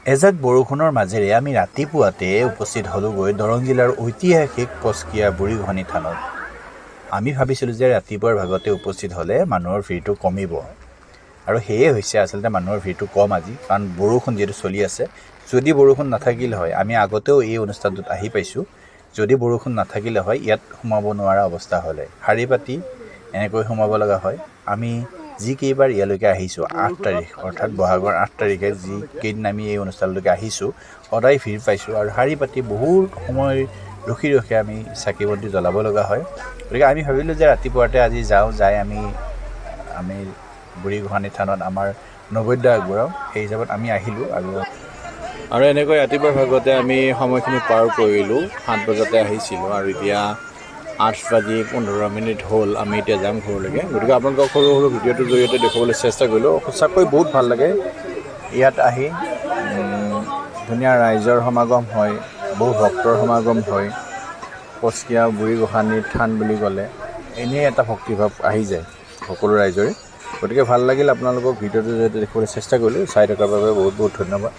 এজাক বৰষুণৰ মাজেৰে আমি ৰাতিপুৱাতে উপস্থিত হ'লোগৈ দৰং জিলাৰ ঐতিহাসিক কস্কিয়া বুঢ়ীগোহাঁই থানত। আমি ভাবিছিলোঁ যে ৰাতিপুৱাৰ ভাগতে উপস্থিত হ'লে মানুহৰ ভিৰটো কমিব, আৰু সেয়ে হৈছে আচলতে মানুহৰ ভিৰটো কম আজি, কাৰণ বৰষুণ যিহেতু চলি আছে। যদি বৰষুণ নাথাকিলে হয়, আমি আগতেও এই অনুষ্ঠানটোত আহি পাইছোঁ, যদি বৰষুণ নাথাকিলে হয় ইয়াত সোমাব নোৱাৰা অৱস্থা হ'লে শাৰী পাতি এনেকৈ সোমাব লগা হয়। আমি যিকেইবাৰ ইয়ালৈকে আহিছোঁ 8 তাৰিখ অৰ্থাৎ বহাগৰ 8 তাৰিখে যিকেইদিন আমি এই অনুষ্ঠানলৈকে আহিছোঁ, সদায় ভিৰ পাইছোঁ আৰু শাৰী পাতি বহুত সময় ৰখি আমি চাকি বন্তি জ্বলাব লগা হয়। গতিকে আমি ভাবিলোঁ যে ৰাতিপুৱাতে আজি যাই আমি বুঢ়ীগোহাঁই থানত আমাৰ নৈবেদ্য আগবঢ়াওঁ। সেই হিচাপত আমি আহিলোঁ আৰু এনেকৈ ৰাতিপুৱাৰ ভাগতে আমি সময়খিনি পাৰ কৰিলোঁ। 7 বজাতে আহিছিলোঁ আৰু এতিয়া 8:15 হ'ল। আমি এতিয়া যাম ঘৰলৈকে। গতিকে আপোনালোকক সৰু সৰু ভিডিঅ'টোৰ জৰিয়তে দেখুৱাবলৈ চেষ্টা কৰিলোঁ। সঁচাকৈ বহুত ভাল লাগে ইয়াত আহি, ধুনীয়া ৰাইজৰ সমাগম হয়, বহু ভক্তৰ সমাগম হয়। কস্কিয়া বুঢ়ীগোহাঁই থান বুলি ক'লে এনেই এটা ভক্তিভাৱ আহি যায় সকলো ৰাইজৰে। গতিকে ভাল লাগিল আপোনালোকক ভিডিঅ'টোৰ জৰিয়তে দেখুৱাবলৈ চেষ্টা কৰিলোঁ। চাই থকাৰ বাবে বহুত বহুত ধন্যবাদ।